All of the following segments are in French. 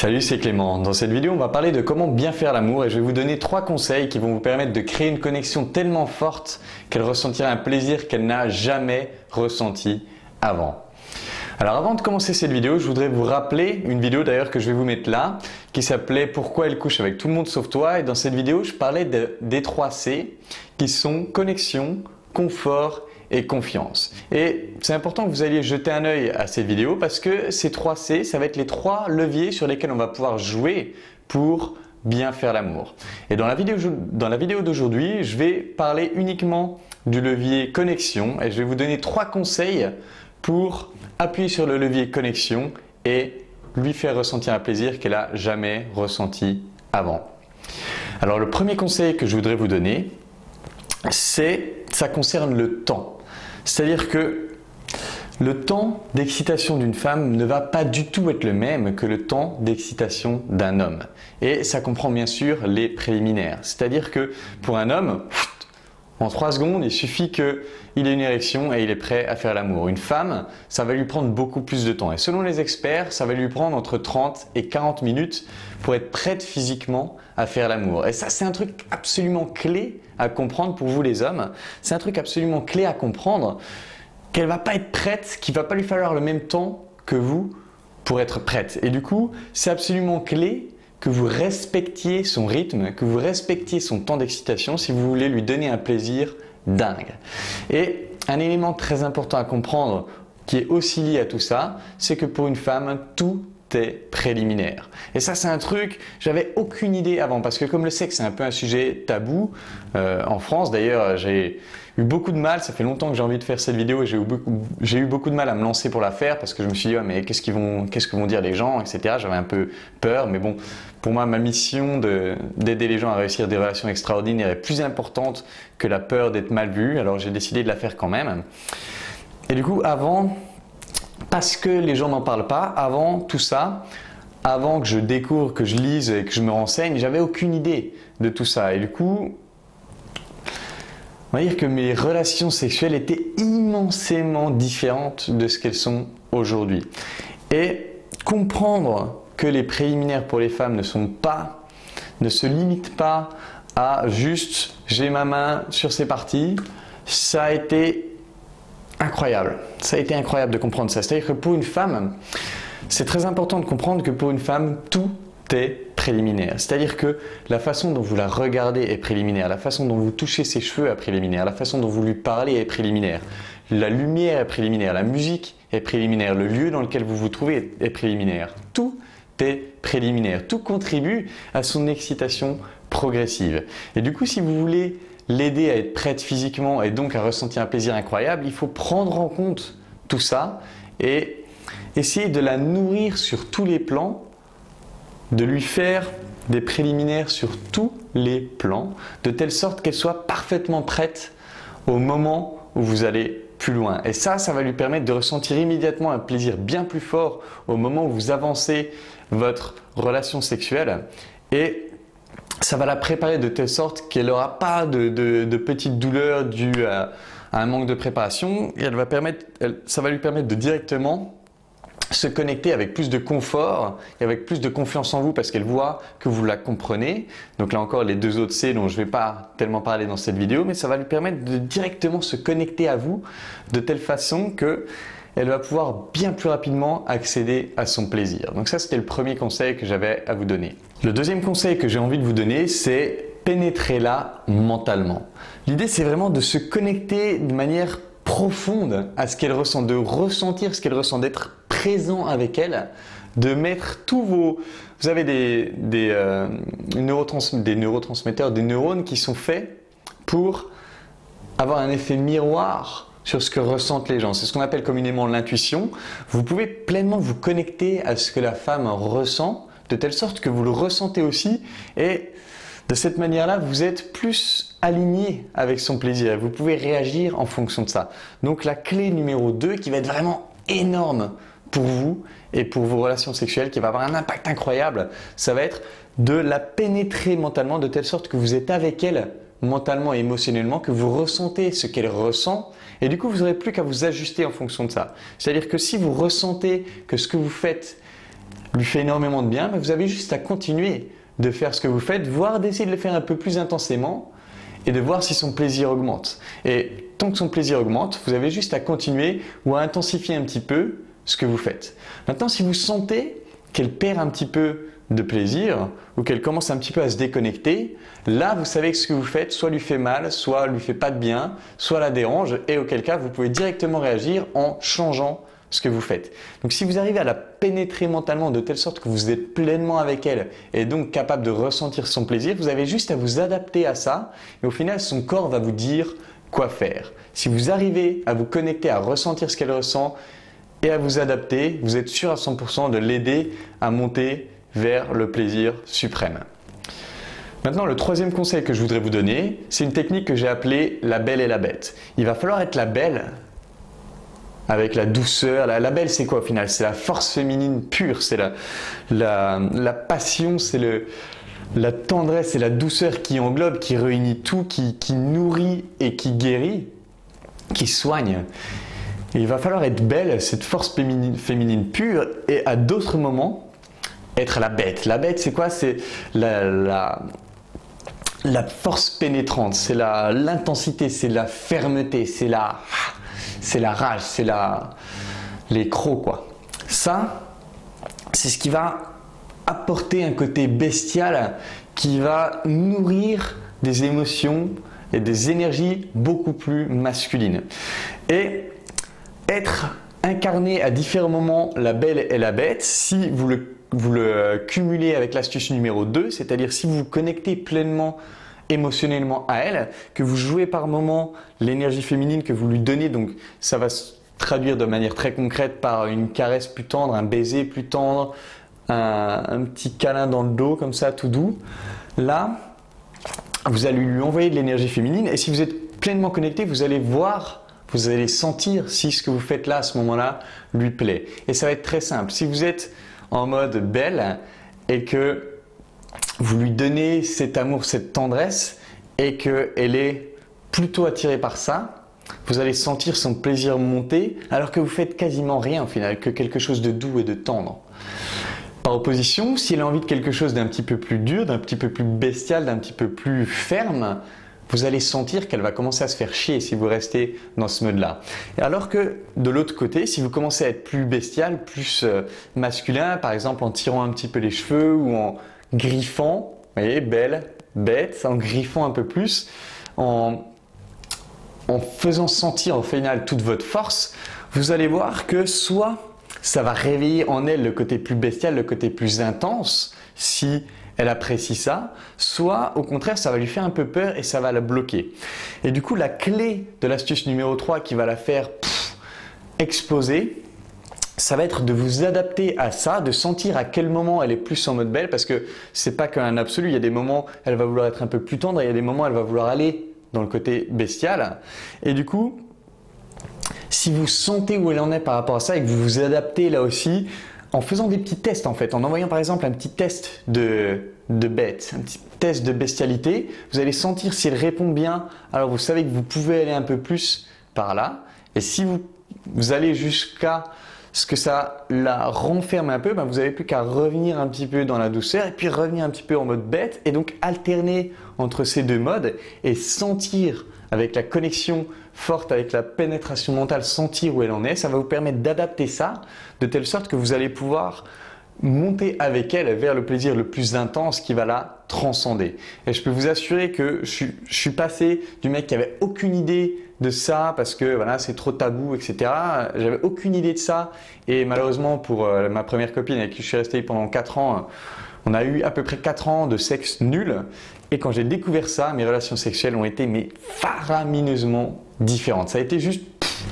Salut, c'est Clément. Dans cette vidéo, on va parler de comment bien faire l'amour et je vais vous donner 3 conseils qui vont vous permettre de créer une connexion tellement forte qu'elle ressentira un plaisir qu'elle n'a jamais ressenti avant. Alors avant de commencer cette vidéo, je voudrais vous rappeler une vidéo d'ailleurs que je vais vous mettre là qui s'appelait Pourquoi elle couche avec tout le monde sauf toi, et dans cette vidéo, je parlais des 3 C qui sont connexion, confort et confiance. Et c'est important que vous alliez jeter un œil à cette vidéo parce que ces 3 C, ça va être les 3 leviers sur lesquels on va pouvoir jouer pour bien faire l'amour. Et dans la vidéo d'aujourd'hui, je vais parler uniquement du levier connexion et je vais vous donner 3 conseils pour appuyer sur le levier connexion et lui faire ressentir un plaisir qu'elle n'a jamais ressenti avant. Alors le premier conseil que je voudrais vous donner, ça concerne le temps. C'est-à-dire que le temps d'excitation d'une femme ne va pas du tout être le même que le temps d'excitation d'un homme. Et ça comprend bien sûr les préliminaires. C'est-à-dire que pour un homme, en 3 secondes, il suffit qu'il ait une érection et il est prêt à faire l'amour. Une femme, ça va lui prendre beaucoup plus de temps. Et selon les experts, ça va lui prendre entre 30 et 40 minutes pour être prête physiquement à faire l'amour. Et ça, c'est un truc absolument clé à comprendre pour vous les hommes. C'est un truc absolument clé à comprendre qu'elle ne va pas être prête, qu'il ne va pas lui falloir le même temps que vous pour être prête. Et du coup, c'est absolument clé que vous respectiez son rythme, que vous respectiez son temps d'excitation si vous voulez lui donner un plaisir dingue. Et un élément très important à comprendre qui est aussi lié à tout ça, c'est que pour une femme, tout est préliminaire. Et ça, c'est un truc, j'avais aucune idée avant parce que comme le sexe, c'est un peu un sujet tabou en France. D'ailleurs, j'ai eu beaucoup de mal, ça fait longtemps que j'ai envie de faire cette vidéo et j'ai eu beaucoup de mal à me lancer pour la faire parce que je me suis dit, ouais, mais qu'est-ce que vont dire les gens, etc. J'avais un peu peur, mais bon, pour moi, ma mission d'aider les gens à réussir des relations extraordinaires est plus importante que la peur d'être mal vu, alors j'ai décidé de la faire quand même. Et du coup, avant, parce que les gens n'en parlent pas, avant tout ça, avant que je découvre, que je lise et que je me renseigne, j'avais aucune idée de tout ça. Et du coup, on va dire que mes relations sexuelles étaient immensément différentes de ce qu'elles sont aujourd'hui. Et comprendre que les préliminaires pour les femmes ne se limitent pas à juste j'ai ma main sur ces parties, ça a été incroyable. Ça a été incroyable de comprendre ça. C'est-à-dire que pour une femme, c'est très important de comprendre que pour une femme, tout est préliminaire. C'est-à-dire que la façon dont vous la regardez est préliminaire, la façon dont vous touchez ses cheveux est préliminaire, la façon dont vous lui parlez est préliminaire, la lumière est préliminaire, la musique est préliminaire, le lieu dans lequel vous vous trouvez est préliminaire. Tout est préliminaire. Tout contribue à son excitation progressive. Et du coup, si vous voulez l'aider à être prête physiquement et donc à ressentir un plaisir incroyable, il faut prendre en compte tout ça et essayer de la nourrir sur tous les plans, de lui faire des préliminaires sur tous les plans, de telle sorte qu'elle soit parfaitement prête au moment où vous allez plus loin. Et ça va lui permettre de ressentir immédiatement un plaisir bien plus fort au moment où vous avancez votre relation sexuelle et ça va la préparer de telle sorte qu'elle n'aura pas de petites douleurs dues à un manque de préparation et ça va lui permettre de directement se connecter avec plus de confort et avec plus de confiance en vous parce qu'elle voit que vous la comprenez. Donc là encore, les 2 autres C dont je ne vais pas tellement parler dans cette vidéo, mais ça va lui permettre de directement se connecter à vous de telle façon qu'elle va pouvoir bien plus rapidement accéder à son plaisir. Donc ça, c'était le premier conseil que j'avais à vous donner. Le deuxième conseil que j'ai envie de vous donner, c'est pénétrez-la mentalement. L'idée, c'est vraiment de se connecter de manière profonde à ce qu'elle ressent, de ressentir ce qu'elle ressent, d'être présent avec elle, de mettre tous vos... Vous avez des neurotransmetteurs, des neurones qui sont faits pour avoir un effet miroir sur ce que ressentent les gens. C'est ce qu'on appelle communément l'intuition. Vous pouvez pleinement vous connecter à ce que la femme ressent, de telle sorte que vous le ressentez aussi et de cette manière-là, vous êtes plus aligné avec son plaisir. Vous pouvez réagir en fonction de ça. Donc la clé numéro 2 qui va être vraiment énorme pour vous et pour vos relations sexuelles, qui va avoir un impact incroyable, ça va être de la pénétrer mentalement de telle sorte que vous êtes avec elle mentalement et émotionnellement, que vous ressentez ce qu'elle ressent et du coup vous n'aurez plus qu'à vous ajuster en fonction de ça. C'est-à-dire que si vous ressentez que ce que vous faites lui fait énormément de bien, vous avez juste à continuer de faire ce que vous faites, voire d'essayer de le faire un peu plus intensément et de voir si son plaisir augmente. Et tant que son plaisir augmente, vous avez juste à continuer ou à intensifier un petit peu ce que vous faites. Maintenant, si vous sentez qu'elle perd un petit peu de plaisir ou qu'elle commence un petit peu à se déconnecter, là vous savez que ce que vous faites soit lui fait mal, soit lui fait pas de bien, soit la dérange, et auquel cas vous pouvez directement réagir en changeant ce que vous faites. Donc si vous arrivez à la pénétrer mentalement de telle sorte que vous êtes pleinement avec elle et donc capable de ressentir son plaisir, vous avez juste à vous adapter à ça et au final son corps va vous dire quoi faire. Si vous arrivez à vous connecter, à ressentir ce qu'elle ressent et à vous adapter, vous êtes sûr à 100% de l'aider à monter vers le plaisir suprême. Maintenant, le troisième conseil que je voudrais vous donner, c'est une technique que j'ai appelée la belle et la bête. Il va falloir être la belle avec la douceur. La belle, c'est quoi au final? C'est la force féminine pure, c'est la passion, c'est la tendresse et la douceur qui englobe, qui réunit tout, qui nourrit et qui guérit, qui soigne. Et il va falloir être belle, cette force féminine pure, et à d'autres moments, être la bête. La bête, c'est quoi? C'est la force pénétrante, c'est l'intensité, c'est la fermeté, c'est la rage, c'est les crocs, quoi. Ça, c'est ce qui va apporter un côté bestial qui va nourrir des émotions et des énergies beaucoup plus masculines. Et être incarné à différents moments la belle et la bête, si vous le cumulez avec l'astuce numéro 2, c'est-à-dire si vous vous connectez pleinement émotionnellement à elle, que vous jouez par moments l'énergie féminine que vous lui donnez, donc ça va se traduire de manière très concrète par une caresse plus tendre, un baiser plus tendre, un petit câlin dans le dos comme ça tout doux. Là, vous allez lui envoyer de l'énergie féminine et si vous êtes pleinement connecté, vous allez voir, vous allez sentir si ce que vous faites là à ce moment-là lui plaît. Et ça va être très simple. Si vous êtes en mode belle et que vous lui donnez cet amour, cette tendresse et qu'elle est plutôt attirée par ça, vous allez sentir son plaisir monter alors que vous faites quasiment rien au final, que quelque chose de doux et de tendre. Par opposition, si elle a envie de quelque chose d'un petit peu plus dur, d'un petit peu plus bestial, d'un petit peu plus ferme, vous allez sentir qu'elle va commencer à se faire chier si vous restez dans ce mode-là. Alors que de l'autre côté, si vous commencez à être plus bestial, plus masculin, par exemple en tirant un petit peu les cheveux ou en griffant, vous voyez, belle, bête, en griffant un peu plus, en faisant sentir au final toute votre force, vous allez voir que soit ça va réveiller en elle le côté plus bestial, le côté plus intense, si elle apprécie ça, soit au contraire ça va lui faire un peu peur et ça va la bloquer. Et du coup la clé de l'astuce numéro 3 qui va la faire exploser, ça va être de vous adapter à ça, de sentir à quel moment elle est plus en mode belle, parce que c'est pas qu'un absolu, il y a des moments elle va vouloir être un peu plus tendre, et il y a des moments elle va vouloir aller dans le côté bestial. Et du coup, si vous sentez où elle en est par rapport à ça et que vous vous adaptez là aussi, en faisant des petits tests en fait, en envoyant par exemple un petit test de bête, un petit test de bestialité, vous allez sentir si elle répond bien, alors vous savez que vous pouvez aller un peu plus par là. Et si vous allez jusqu'à ce que ça la renferme un peu, vous n'avez plus qu'à revenir un petit peu dans la douceur et puis revenir un petit peu en mode bête et donc alterner entre ces deux modes et sentir avec la connexion forte, avec la pénétration mentale, sentir où elle en est. Ça va vous permettre d'adapter ça de telle sorte que vous allez pouvoir monter avec elle vers le plaisir le plus intense qui va la transcender. Et je peux vous assurer que je suis passé du mec qui avait aucune idée de ça parce que voilà, c'est trop tabou, etc. J'avais aucune idée de ça et malheureusement pour ma première copine avec qui je suis resté pendant 4 ans, on a eu à peu près 4 ans de sexe nul et quand j'ai découvert ça, mes relations sexuelles ont été faramineusement différentes. Ça a été juste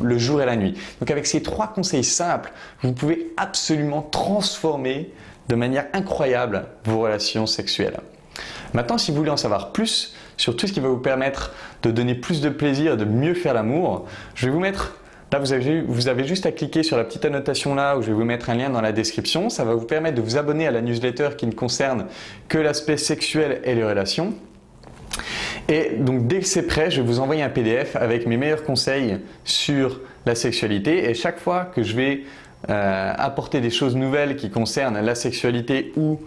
le jour et la nuit. Donc avec ces 3 conseils simples, vous pouvez absolument transformer de manière incroyable vos relations sexuelles. Maintenant, si vous voulez en savoir plus sur tout ce qui va vous permettre de donner plus de plaisir, de mieux faire l'amour, je vais vous mettre, là vous avez juste à cliquer sur la petite annotation là où je vais vous mettre un lien dans la description. Ça va vous permettre de vous abonner à la newsletter qui ne concerne que l'aspect sexuel et les relations. Et donc dès que c'est prêt, je vais vous envoyer un PDF avec mes meilleurs conseils sur la sexualité et chaque fois que je vais apporter des choses nouvelles qui concernent la sexualité ou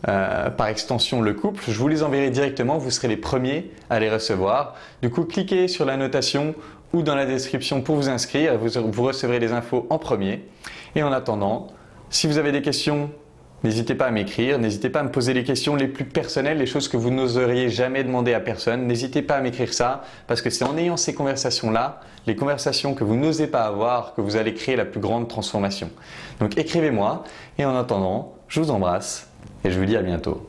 par extension le couple, je vous les enverrai directement, vous serez les premiers à les recevoir. Du coup, cliquez sur la notation ou dans la description pour vous inscrire, vous recevrez les infos en premier. Et en attendant, si vous avez des questions, n'hésitez pas à m'écrire, n'hésitez pas à me poser les questions les plus personnelles, les choses que vous n'oseriez jamais demander à personne. N'hésitez pas à m'écrire ça, parce que c'est en ayant ces conversations-là, les conversations que vous n'osez pas avoir, que vous allez créer la plus grande transformation. Donc écrivez-moi, et en attendant, je vous embrasse, et je vous dis à bientôt.